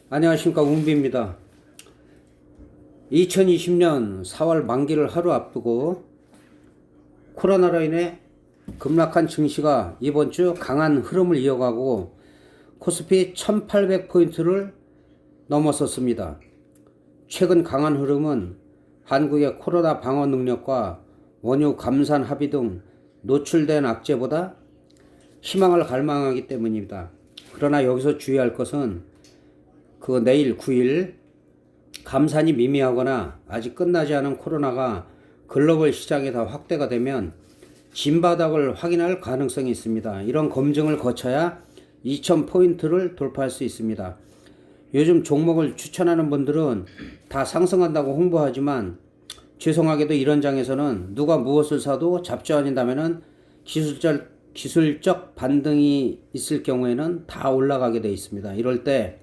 안녕하십니까, 운비입니다. 2020년 4월 만기를 하루 앞두고 코로나로 인해 급락한 증시가 이번 주 강한 흐름을 이어가고 코스피 1800포인트를 넘어섰습니다. 최근 강한 흐름은 한국의 코로나 방어 능력과 원유 감산 합의 등 노출된 악재보다 희망을 갈망하기 때문입니다. 그러나 여기서 주의할 것은 내일 9일 감산이 미미하거나 아직 끝나지 않은 코로나가 글로벌 시장에 다 확대가 되면 진바닥을 확인할 가능성이 있습니다. 이런 검증을 거쳐야 2000포인트를 돌파할 수 있습니다. 요즘 종목을 추천하는 분들은 다 상승한다고 홍보하지만 죄송하게도 이런 장에서는 누가 무엇을 사도 잡지않는다면 기술적 반등이 있을 경우에는 다 올라가게 되어 있습니다. 이럴 때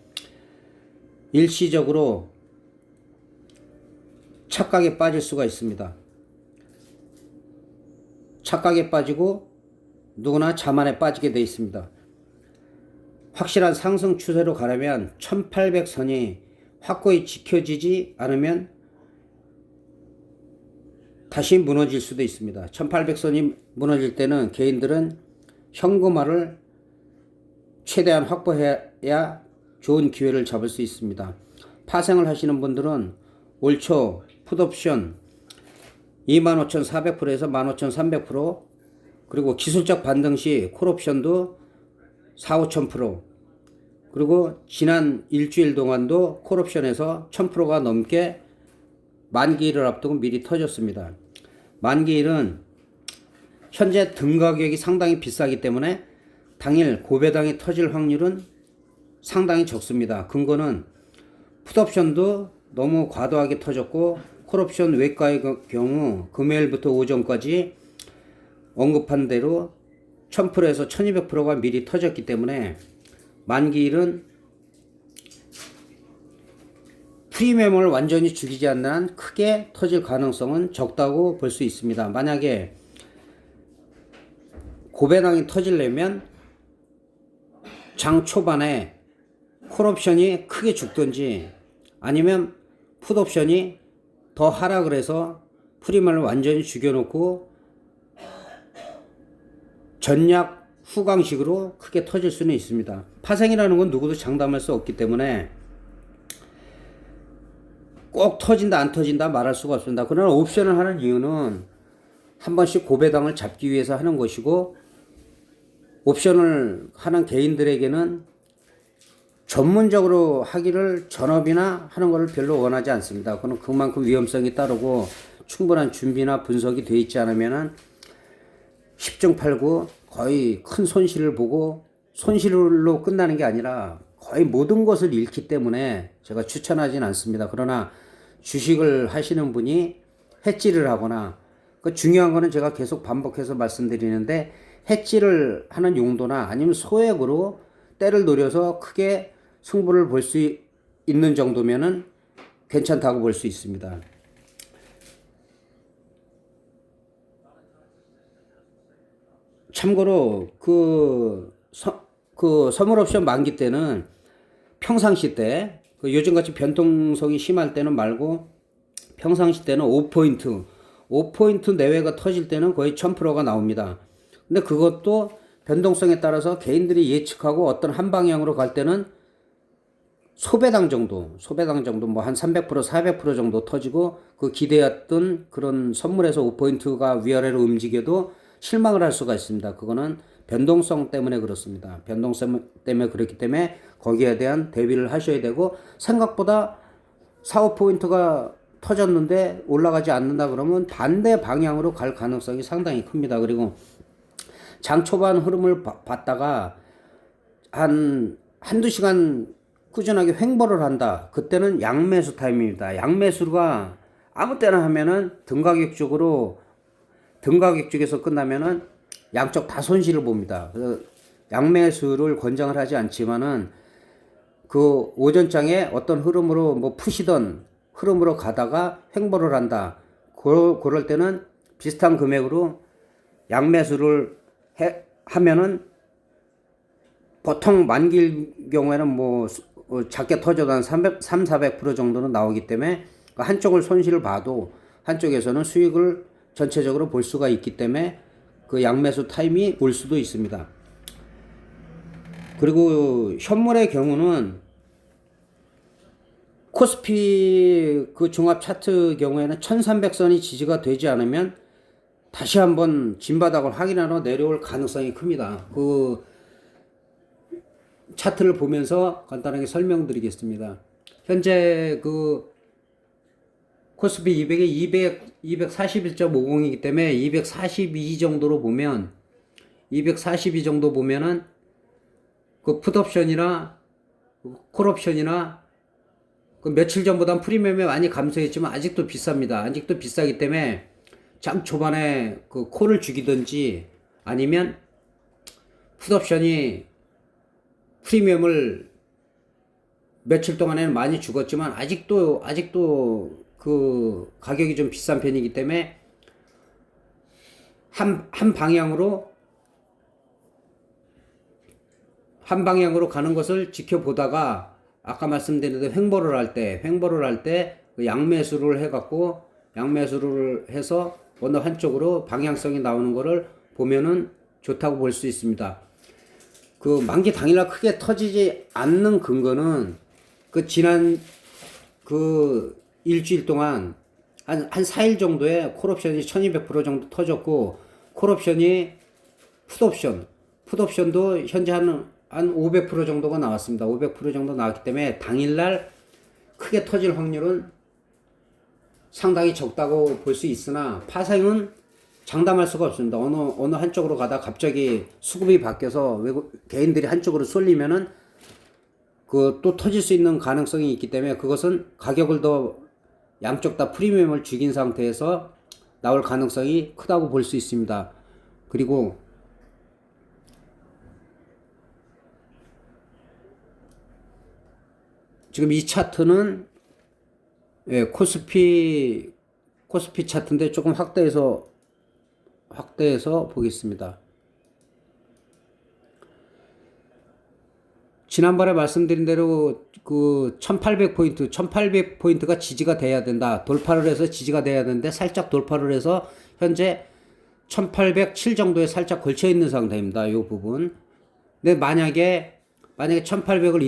일시적으로 착각에 빠질 수가 있습니다. 착각에 빠지고 누구나 자만에 빠지게 되어 있습니다. 확실한 상승 추세로 가려면 1800선이 확고히 지켜지지 않으면 다시 무너질 수도 있습니다. 1800선이 무너질 때는 개인들은 현금화를 최대한 확보해야 좋은 기회를 잡을 수 있습니다. 파생을 하시는 분들은 올 초 풋옵션 25,400%에서 15,300%, 그리고 기술적 반등 시 콜옵션도 4,5,000%, 그리고 지난 일주일 동안도 콜옵션에서 1,000%가 넘게 만기일을 앞두고 미리 터졌습니다. 만기일은 현재 등 가격이 상당히 비싸기 때문에 당일 고배당이 터질 확률은 상당히 적습니다. 근거는 풋옵션도 너무 과도하게 터졌고 콜옵션 외과의 경우 금요일부터 오전까지 언급한 대로 1000%에서 1200%가 미리 터졌기 때문에 만기일은 프리미엄을 완전히 죽이지 않는 한 크게 터질 가능성은 적다고 볼 수 있습니다. 만약에 고배당이 터지려면 장 초반에 콜옵션이 크게 죽든지 아니면 풋옵션이 더 하락을 해서 프리미엄을 완전히 죽여놓고 전략 후강식으로 크게 터질 수는 있습니다. 파생이라는 건 누구도 장담할 수 없기 때문에 꼭 터진다 안 터진다 말할 수가 없습니다. 그러나 옵션을 하는 이유는 한 번씩 고배당을 잡기 위해서 하는 것이고, 옵션을 하는 개인들에게는 전문적으로 하기를 전업이나 하는 것을 별로 원하지 않습니다. 그건 그만큼 위험성이 따르고 충분한 준비나 분석이 되어 있지 않으면 10중 8구 거의 큰 손실을 보고, 손실로 끝나는 게 아니라 거의 모든 것을 잃기 때문에 제가 추천하진 않습니다. 그러나 주식을 하시는 분이 해지를 하거나, 그 중요한 거는 제가 계속 반복해서 말씀드리는데, 해지를 하는 용도나 아니면 소액으로 때를 노려서 크게 승부를 볼 수 있는 정도면은 괜찮다고 볼 수 있습니다. 참고로 선물 옵션 만기 때는 평상시 때, 요즘같이 변동성이 심할 때는 말고 평상시 때는 5포인트 내외가 터질 때는 거의 1000%가 나옵니다. 근데 그것도 변동성에 따라서 개인들이 예측하고 어떤 한 방향으로 갈 때는 소배당 정도 뭐 한 300%, 400% 정도 터지고, 그 기대했던 그런 선물에서 5포인트가 위아래로 움직여도 실망을 할 수가 있습니다. 그거는 변동성 때문에 그렇습니다. 변동성 때문에 그렇기 때문에 거기에 대한 대비를 하셔야 되고, 생각보다 4, 5포인트가 터졌는데 올라가지 않는다 그러면 반대 방향으로 갈 가능성이 상당히 큽니다. 그리고 장 초반 흐름을 봤다가 한두 시간 꾸준하게 횡보를 한다. 그때는 양매수 타임입니다. 양매수가 아무 때나 하면은 등가격 쪽에서 끝나면은 양쪽 다 손실을 봅니다. 그래서 양매수를 권장을 하지 않지만은 그 오전장에 어떤 흐름으로 뭐 푸시던 흐름으로 가다가 횡보를 한다. 그럴 때는 비슷한 금액으로 양매수를 하면은 보통 만기일 경우에는 뭐 작게 터져도 한 400% 정도는 나오기 때문에 한쪽을 손실을 봐도 한쪽에서는 수익을 전체적으로 볼 수가 있기 때문에 그 양매수 타임이 올 수도 있습니다. 그리고 현물의 경우는 코스피 그 종합 차트 경우에는 1300선이 지지가 되지 않으면 다시 한번 진바닥을 확인하러 내려올 가능성이 큽니다. 그 차트를 보면서 간단하게 설명드리겠습니다. 현재 그 코스피 200에 241.50이기 때문에 242 정도로 보면 242 정도 보면은 그 풋옵션이나 콜옵션이나 그 며칠 전보단 프리미엄이 많이 감소했지만 아직도 비쌉니다. 아직도 비싸기 때문에 장 초반에 그 콜을 죽이든지 아니면 풋옵션이 프리미엄을 며칠 동안에는 많이 죽었지만 아직도 그 가격이 좀 비싼 편이기 때문에 한 방향으로 가는 것을 지켜보다가 아까 말씀드린 대로 횡보를 할 때 그 양매수를 해갖고 양매수를 해서 어느 한쪽으로 방향성이 나오는 거를 보면은 좋다고 볼 수 있습니다. 그 만기 당일날 크게 터지지 않는 근거는 그 지난 그 일주일 동안 한 4일 정도에 콜옵션이 1200% 정도 터졌고 콜옵션이 풋옵션도 현재 한 500% 정도가 나왔습니다. 500% 정도 나왔기 때문에 당일날 크게 터질 확률은 상당히 적다고 볼 수 있으나 파생은 장담할 수가 없습니다. 어느 한쪽으로 가다 갑자기 수급이 바뀌어서 외국 개인들이 한쪽으로 쏠리면은 그 또 터질 수 있는 가능성이 있기 때문에 그것은 가격을 더 양쪽 다 프리미엄을 죽인 상태에서 나올 가능성이 크다고 볼 수 있습니다. 그리고 지금 이 차트는 코스피 차트인데 조금 확대해서 보겠습니다. 지난번에 말씀드린 대로 그 1800포인트가 지지가 돼야 된다. 돌파를 해서 지지가 돼야 되는데 살짝 돌파를 해서 현재 1807 정도에 살짝 걸쳐 있는 상태입니다. 이 부분. 근데 만약에 1800을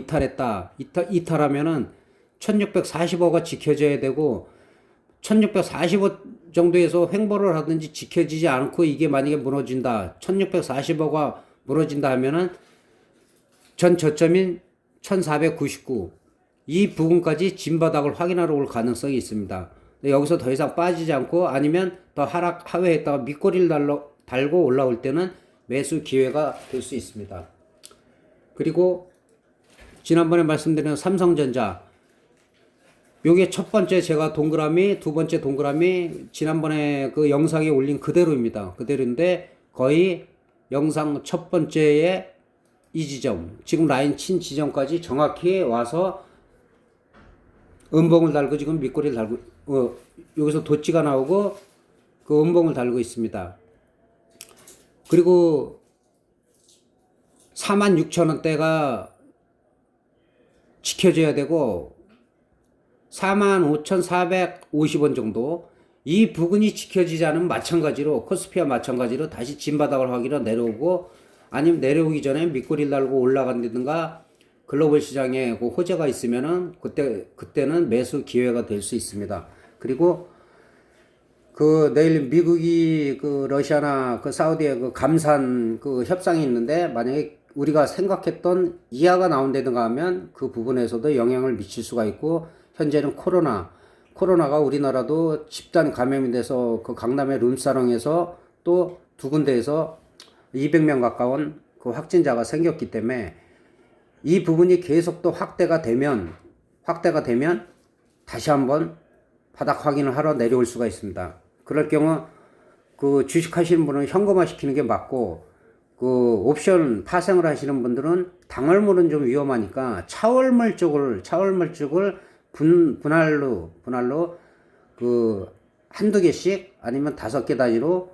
이탈하면은 1645가 지켜져야 되고 1645 정도에서 횡보를 하든지 지켜지지 않고 이게 만약에 무너진다. 1645가 무너진다 하면은 전 저점인 1499 이 부분까지 진바닥을 확인하러 올 가능성이 있습니다. 여기서 더 이상 빠지지 않고 아니면 더 하회했다가 밑꼬리를 달고 올라올 때는 매수 기회가 될 수 있습니다. 그리고 지난번에 말씀드린 삼성전자 요게 첫 번째 제가 동그라미, 두 번째 동그라미 지난번에 그 영상에 올린 그대로입니다. 그대로인데 거의 영상 첫 번째에 이 지점, 지금 라인 친 지점까지 정확히 와서 음봉을 달고 지금 밑꼬리를 달고 여기서 도치가 나오고 그 음봉을 달고 있습니다. 그리고 46,000원대가 지켜져야 되고 45,450원 정도 이 부근이 지켜지지 않으면 마찬가지로 코스피와 마찬가지로 다시 진바닥을 확인하러 내려오고 아니면 내려오기 전에 밑꼬리를 달고 올라간다든가 글로벌 시장에 그 호재가 있으면은 그때는 매수 기회가 될 수 있습니다. 그리고 그 내일 미국이 그 러시아나 그 사우디의 그 감산 그 협상이 있는데 만약에 우리가 생각했던 이하가 나온다든가 하면 그 부분에서도 영향을 미칠 수가 있고 현재는 코로나가 우리나라도 집단 감염이 돼서 그 강남의 룸사롱에서 또 두 군데에서 200명 가까운 그 확진자가 생겼기 때문에 이 부분이 계속 또 확대가 되면 다시 한번 바닥 확인을 하러 내려올 수가 있습니다. 그럴 경우 그 주식 하시는 분은 현금화 시키는 게 맞고 그 옵션 파생을 하시는 분들은 당월물은 좀 위험하니까 차월물 쪽을 분할로 그 한두 개씩 아니면 5개 단위로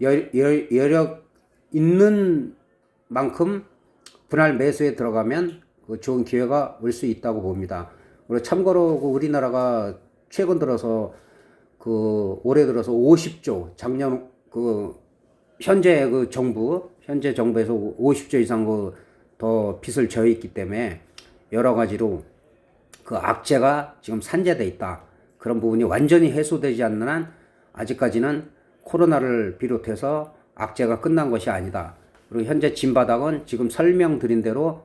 여력 있는 만큼 분할 매수에 들어가면 그 좋은 기회가 올 수 있다고 봅니다. 그리고 참고로 그 우리나라가 최근 들어서 그 올해 들어서 50조 작년 그 현재 현재 정부에서 50조 이상 더 빚을 져 있기 때문에 여러 가지로 그 악재가 지금 산재돼 있다. 그런 부분이 완전히 해소되지 않는 한 아직까지는 코로나를 비롯해서 악재가 끝난 것이 아니다. 그리고 현재 진바닥은 지금 설명드린 대로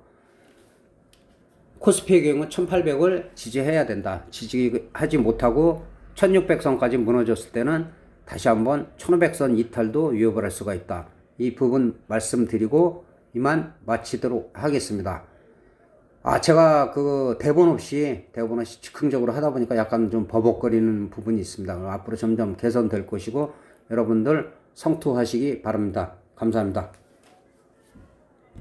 코스피의 경우 1800을 지지해야 된다. 지지하지 못하고 1600선까지 무너졌을 때는 다시 한번 1500선 이탈도 위협을 할 수가 있다. 이 부분 말씀드리고 이만 마치도록 하겠습니다. 제가 그 대본 없이 즉흥적으로 하다 보니까 약간 좀 버벅거리는 부분이 있습니다. 앞으로 점점 개선될 것이고 여러분들 성투하시기 바랍니다. 감사합니다.